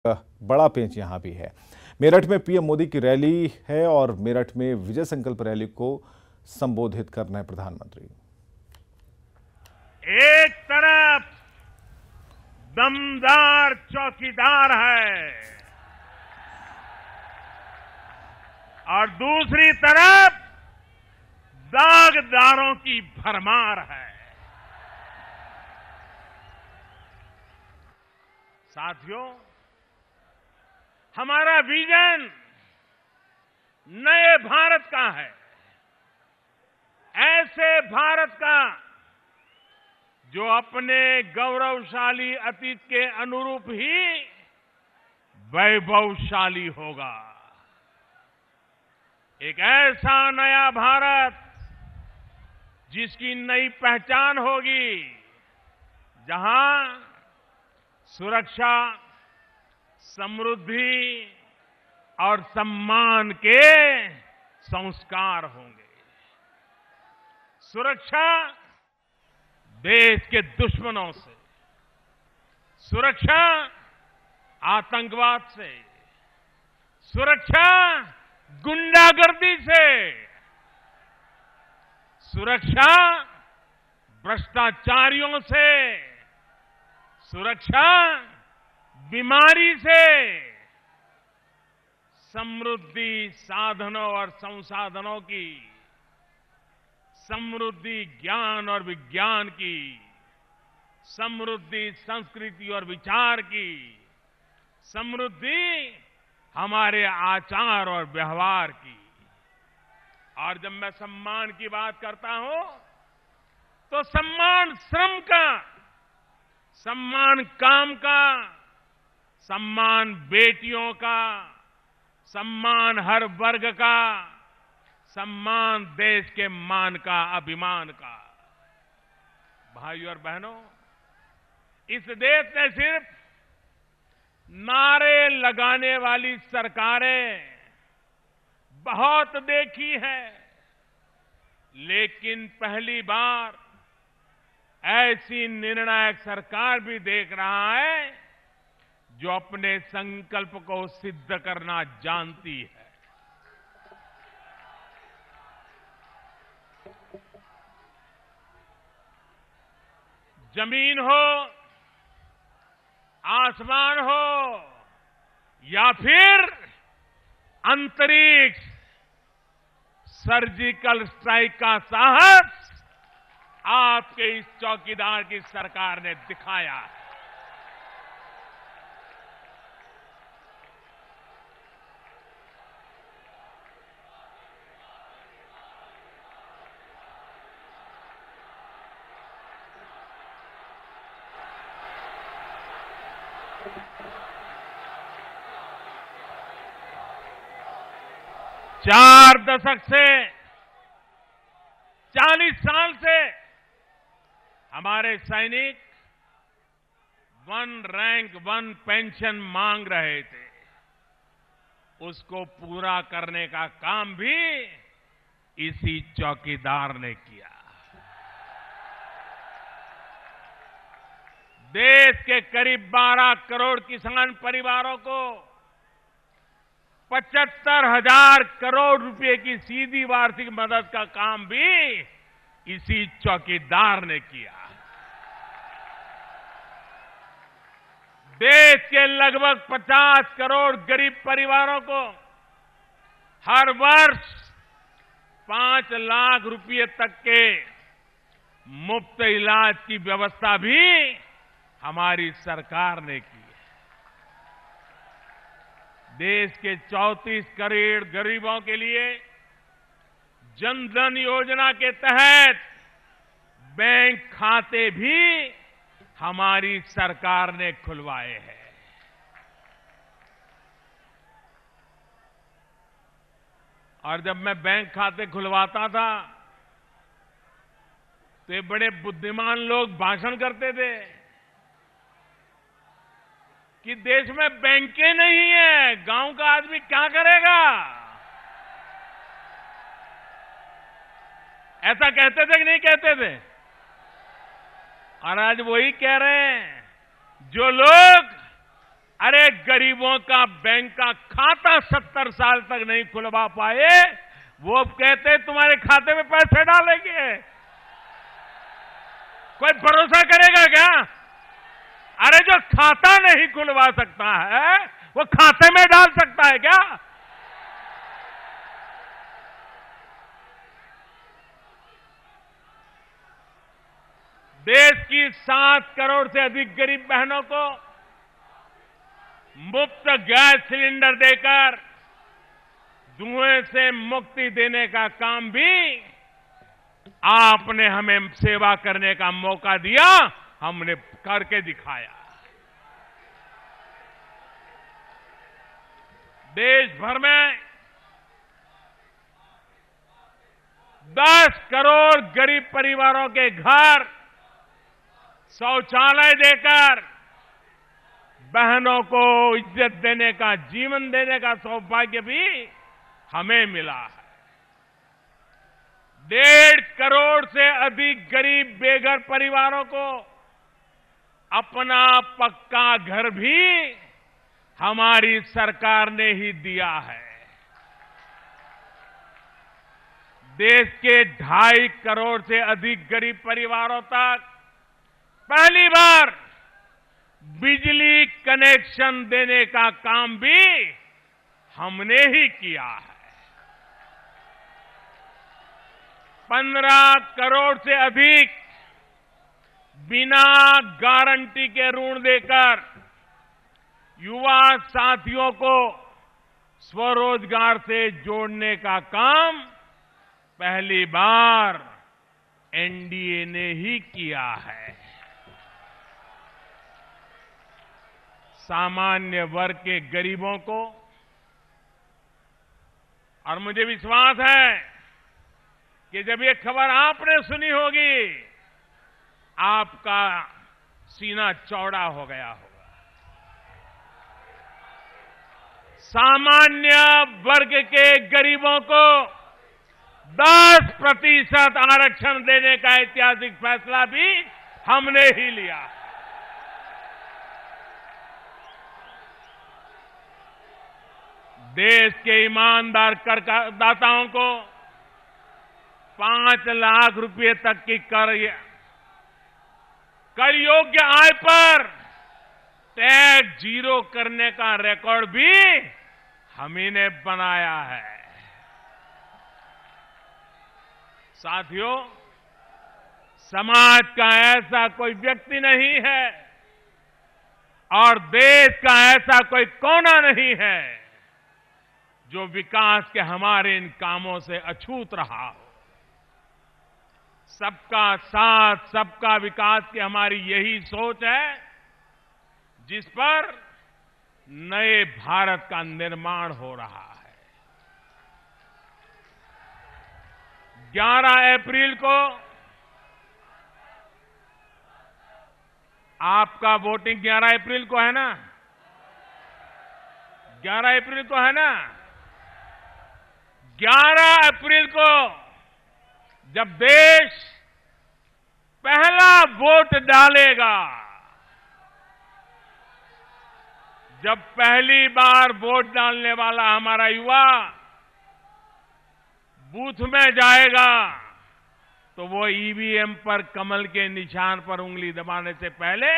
बड़ा पेंच यहां भी है। मेरठ में पीएम मोदी की रैली है और मेरठ में विजय संकल्प रैली को संबोधित करना है प्रधानमंत्री। एक तरफ दमदार चौकीदार है और दूसरी तरफ दागदारों की भरमार है। साथियों, हमारा विजन नए भारत का है, ऐसे भारत का जो अपने गौरवशाली अतीत के अनुरूप ही वैभवशाली होगा। एक ऐसा नया भारत जिसकी नई पहचान होगी, जहां सुरक्षा, समृद्धि और सम्मान के संस्कार होंगे। सुरक्षा देश के दुश्मनों से, सुरक्षा आतंकवाद से, सुरक्षा गुंडागर्दी से, सुरक्षा भ्रष्टाचारियों से, सुरक्षा बीमारी से, समृद्धि साधनों और संसाधनों की, समृद्धि ज्ञान और विज्ञान की, समृद्धि संस्कृति और विचार की, समृद्धि हमारे आचार और व्यवहार की। और जब मैं सम्मान की बात करता हूं तो सम्मान श्रम का, सम्मान काम का, सम्मान बेटियों का, सम्मान हर वर्ग का, सम्मान देश के मान का, अभिमान का। भाइयों और बहनों, इस देश ने सिर्फ नारे लगाने वाली सरकारें बहुत देखी है, लेकिन पहली बार ऐसी निर्णायक सरकार भी देख रहा है जो अपने संकल्प को सिद्ध करना जानती है। जमीन हो, आसमान हो या फिर अंतरिक्ष, सर्जिकल स्ट्राइक का साहस आपके इस चौकीदार की सरकार ने दिखाया है। चार दशक से, 40 साल से हमारे सैनिक वन रैंक वन पेंशन मांग रहे थे। उसको पूरा करने का काम भी इसी चौकीदार ने किया। देश के करीब 12 करोड़ किसान परिवारों को 75,000 करोड़ रुपए की सीधी वार्षिक मदद का काम भी इसी चौकीदार ने किया। देश के लगभग 50 करोड़ गरीब परिवारों को हर वर्ष 5 लाख रुपए तक के मुफ्त इलाज की व्यवस्था भी हमारी सरकार ने की है। देश के 34 करोड़ गरीबों के लिए जन धन योजना के तहत बैंक खाते भी हमारी सरकार ने खुलवाए हैं। और जब मैं बैंक खाते खुलवाता था तो ये बड़े बुद्धिमान लोग भाषण करते थे कि देश में बैंकें नहीं है, गांव का आदमी क्या करेगा। ऐसा कहते थे कि नहीं कहते थे? और आज वही कह रहे हैं जो लोग अरे गरीबों का बैंक का खाता 70 साल तक नहीं खुलवा पाए, वो कहते तुम्हारे खाते में पैसे डालेंगे। कोई भरोसा करेगा क्या? अरे जो खाता नहीं खुलवा सकता है वो खाते में डाल सकता है क्या? देश की 7 करोड़ से अधिक गरीब बहनों को मुफ्त गैस सिलेंडर देकर धुएं से मुक्ति देने का काम भी आपने हमें सेवा करने का मौका दिया, हमने करके दिखाया। देश भर में 10 करोड़ गरीब परिवारों के घर शौचालय देकर बहनों को इज्जत देने का, जीवन देने का सौभाग्य भी हमें मिला है। 1.5 करोड़ से अधिक गरीब बेघर परिवारों को अपना पक्का घर भी हमारी सरकार ने ही दिया है। देश के 2.5 करोड़ से अधिक गरीब परिवारों तक पहली बार बिजली कनेक्शन देने का काम भी हमने ही किया है। 15 करोड़ से अधिक बिना गारंटी के ऋण देकर युवा साथियों को स्वरोजगार से जोड़ने का काम पहली बार एनडीए ने ही किया है। सामान्य वर्ग के गरीबों को, और मुझे विश्वास है कि जब ये खबर आपने सुनी होगी, आपका सीना चौड़ा हो गया होगा। सामान्य वर्ग के गरीबों को 10% आरक्षण देने का ऐतिहासिक फैसला भी हमने ही लिया। देश के ईमानदार करदाताओं को 5 लाख रुपए तक की कर योग्य आय पर टैक्स 0 करने का रिकॉर्ड भी हम ही ने बनाया है। साथियों, समाज का ऐसा कोई व्यक्ति नहीं है और देश का ऐसा कोई कोना नहीं है जो विकास के हमारे इन कामों से अछूत रहा हो। सबका साथ, सबका विकास की हमारी यही सोच है जिस पर नए भारत का निर्माण हो रहा है। 11 अप्रैल को आपका वोटिंग 11 अप्रैल को है ना? 11 अप्रैल को है ना? 11 अप्रैल को जब देश पहला वोट डालेगा, जब पहली बार वोट डालने वाला हमारा युवा बूथ में जाएगा, तो वो ईवीएम पर कमल के निशान पर उंगली दबाने से पहले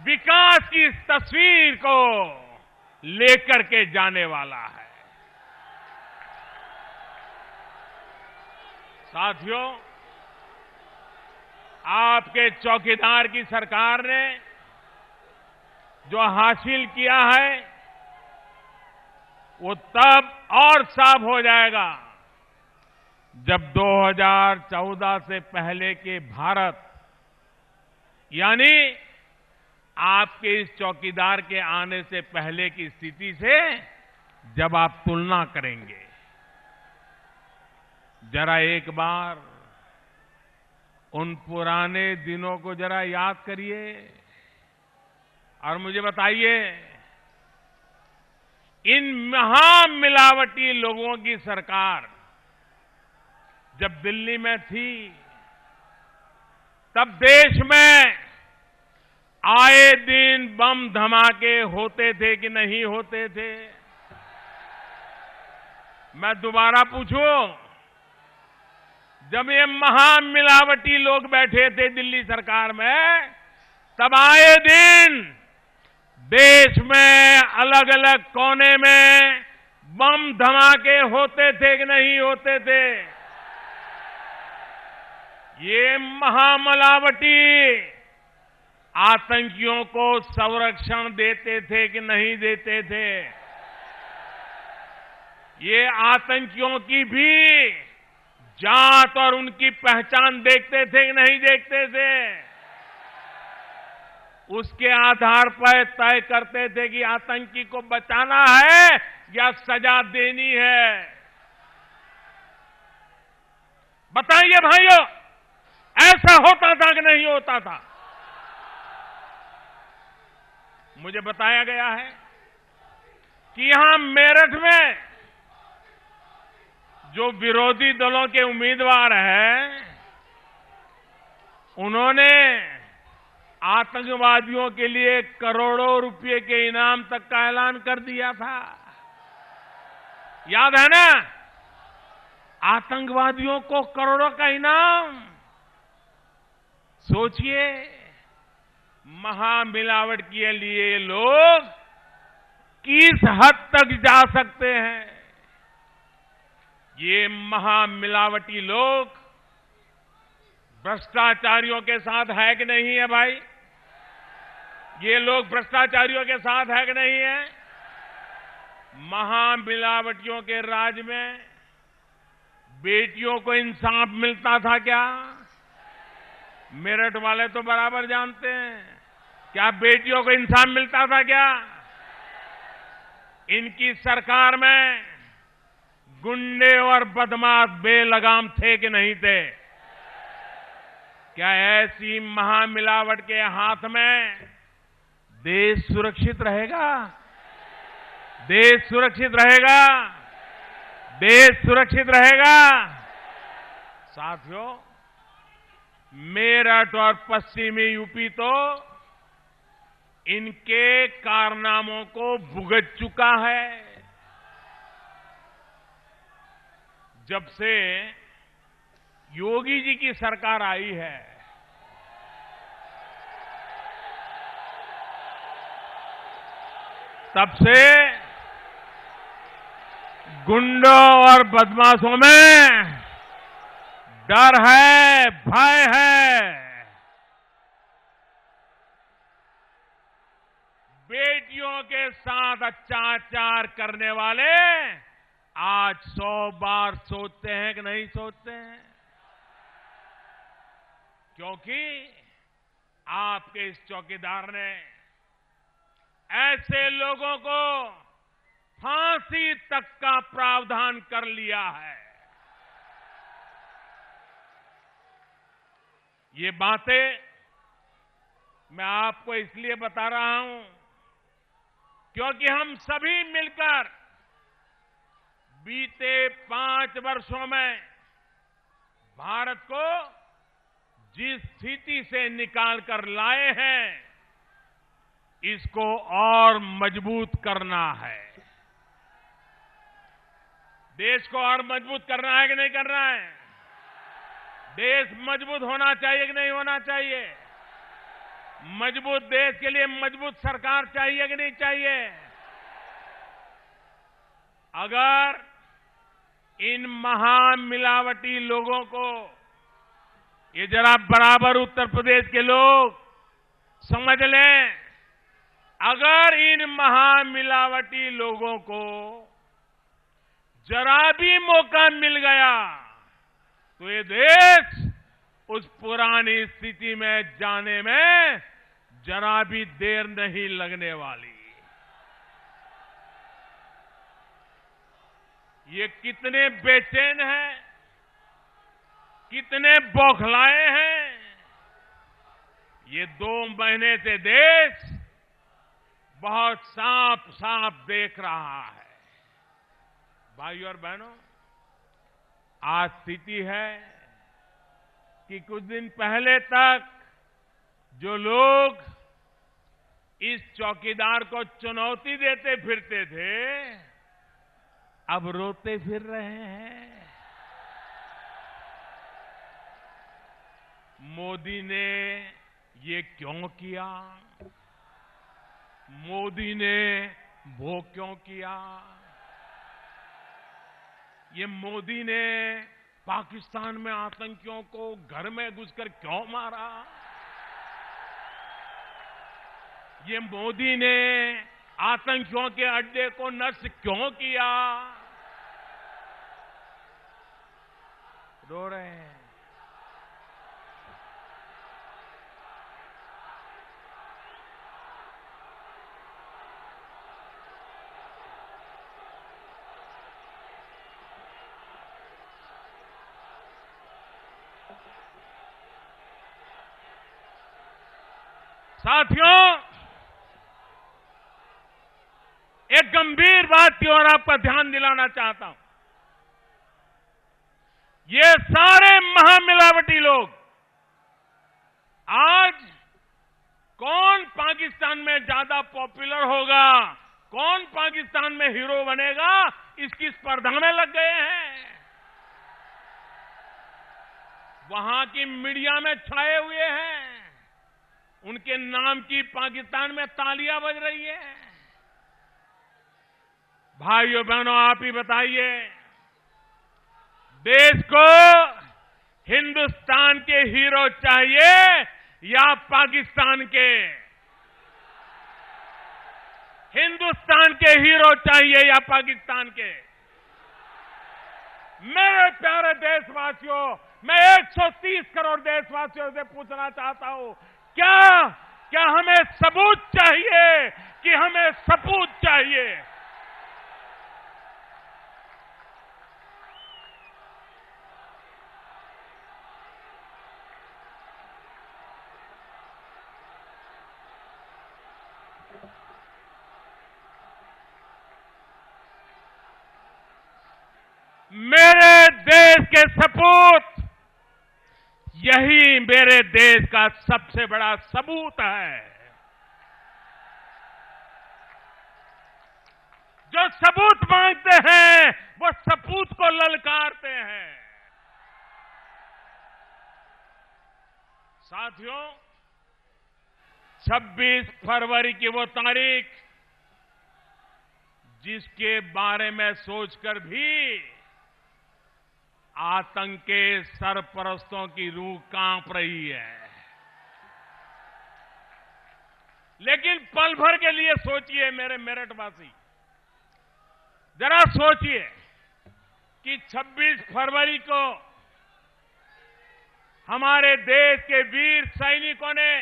विकास की इस तस्वीर को लेकर के जाने वाला है। साथियों, आपके चौकीदार की सरकार ने जो हासिल किया है वो तब और साफ हो जाएगा जब 2014 से पहले के भारत, यानी आपके इस चौकीदार के आने से पहले की स्थिति से जब आप तुलना करेंगे। जरा एक बार उन पुराने दिनों को जरा याद करिए और मुझे बताइए, इन महामिलावटी लोगों की सरकार जब दिल्ली में थी, तब देश में आए दिन बम धमाके होते थे कि नहीं होते थे? मैं दोबारा पूछूं, जब ये महामिलावटी लोग बैठे थे दिल्ली सरकार में, तब आए दिन देश में अलग अलग कोने में बम धमाके होते थे कि नहीं होते थे? ये महामिलावटी आतंकियों को संरक्षण देते थे कि नहीं देते थे? ये आतंकियों की भी जात और उनकी पहचान देखते थे कि नहीं देखते थे? उसके आधार पर तय करते थे कि आतंकी को बचाना है या सजा देनी है। बताइए भाइयों, ऐसा होता था कि नहीं होता था? मुझे बताया गया है कि यहां मेरठ में जो विरोधी दलों के उम्मीदवार हैं, उन्होंने आतंकवादियों के लिए करोड़ों रुपए के इनाम तक का ऐलान कर दिया था। याद है ना? आतंकवादियों को करोड़ों का इनाम। सोचिए, महामिलावट के लिए लोग किस हद तक जा सकते हैं। ये महामिलावटी लोग भ्रष्टाचारियों के साथ है कि नहीं है भाई? ये लोग भ्रष्टाचारियों के साथ है कि नहीं है? महामिलावटियों के राज में बेटियों को इंसाफ मिलता था क्या? मेरठ वाले तो बराबर जानते हैं। क्या बेटियों को इंसाफ मिलता था क्या? इनकी सरकार में गुंडे और बदमाश बेलगाम थे कि नहीं थे? क्या ऐसी महामिलावट के हाथ में देश सुरक्षित रहेगा? देश सुरक्षित रहेगा? देश सुरक्षित रहेगा? साथियों, मेरठ और पश्चिमी यूपी तो इनके कारनामों को भुगत चुका है। जब से योगी जी की सरकार आई है, तब से गुंडों और बदमाशों में डर है, भय है। बेटियों के साथ अत्याचार करने वाले आज 100 बार सोचते हैं कि नहीं सोचते हैं? क्योंकि आपके इस चौकीदार ने ऐसे लोगों को फांसी तक का प्रावधान कर लिया है। ये बातें मैं आपको इसलिए बता रहा हूं क्योंकि हम सभी मिलकर बीते 5 वर्षों में भारत को जिस स्थिति से निकाल कर लाए हैं, इसको और मजबूत करना है। देश को और मजबूत करना है कि नहीं करना है? देश मजबूत होना चाहिए कि नहीं होना चाहिए? मजबूत देश के लिए मजबूत सरकार चाहिए कि नहीं चाहिए? अगर इन महामिलावटी लोगों को, ये जरा बराबर उत्तर प्रदेश के लोग समझ लें, अगर इन महामिलावटी लोगों को जरा भी मौका मिल गया तो ये देश उस पुरानी स्थिति में जाने में जरा भी देर नहीं लगने वाली। ये कितने बेचैन हैं, कितने बौखलाए हैं। ये 2 महीने से देश बहुत साफ साफ देख रहा है। भाइयों और बहनों, आज स्थिति है कि कुछ दिन पहले तक जो लोग इस चौकीदार को चुनौती देते फिरते थे, अब रोते फिर रहे हैं। मोदी ने ये क्यों किया? मोदी ने वो क्यों किया? ये मोदी ने पाकिस्तान में आतंकियों को घर में घुसकर क्यों मारा? ये मोदी ने आतंकियों के अड्डे को नष्ट क्यों किया? रो रहे हैं। साथियों, एक गंभीर बात की ओर आपका ध्यान दिलाना चाहता हूं। ये सारे महामिलावटी लोग आज कौन पाकिस्तान में ज्यादा पॉपुलर होगा, कौन पाकिस्तान में हीरो बनेगा, इसकी स्पर्धा में लग गए हैं। वहां की मीडिया में छाए हुए हैं। उनके नाम की पाकिस्तान में तालियां बज रही है। भाइयों बहनों, आप ही बताइए, देश को हिंदुस्तान के हीरो चाहिए या पाकिस्तान के? हिंदुस्तान के हीरो चाहिए या पाकिस्तान के? मेरे प्यारे देशवासियों, मैं 130 करोड़ देशवासियों से पूछना चाहता हूं, क्या हमें सबूत चाहिए कि हमें सपूत चाहिए? मेरे देश के सपूत, यही मेरे देश का सबसे बड़ा सबूत है। जो सबूत मांगते हैं वो सपूत को ललकारते हैं। साथियों, 26 फरवरी की वो तारीख जिसके बारे में सोचकर भी आतंक के सरपरस्तों की रूह कांप रही है। लेकिन पल भर के लिए सोचिए मेरे मेरठवासी, जरा सोचिए कि 26 फरवरी को हमारे देश के वीर सैनिकों ने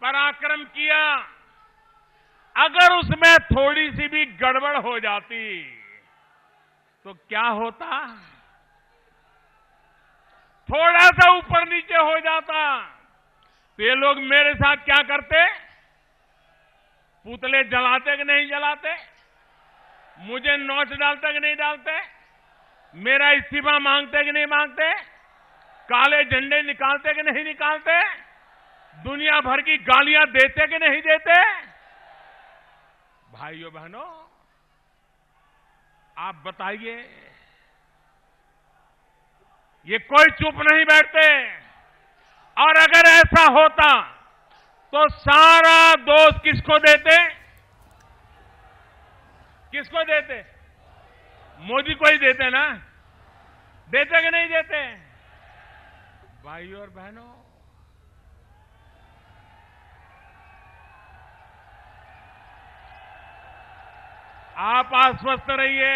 पराक्रम किया, अगर उसमें थोड़ी सी भी गड़बड़ हो जाती तो क्या होता? थोड़ा सा ऊपर नीचे हो जाता तो ये लोग मेरे साथ क्या करते? पुतले जलाते कि नहीं जलाते? मुझे नोच डालते कि नहीं डालते? मेरा इस्तीफा मांगते कि नहीं मांगते? काले झंडे निकालते कि नहीं निकालते? दुनिया भर की गालियां देते कि नहीं देते? भाइयों बहनों, आप बताइए, ये कोई चुप नहीं बैठते। और अगर ऐसा होता तो सारा दोष किसको देते? किसको देते? मोदी को ही देते ना? देते कि नहीं देते? भाइयों और बहनों, आप आश्वस्त रहिए,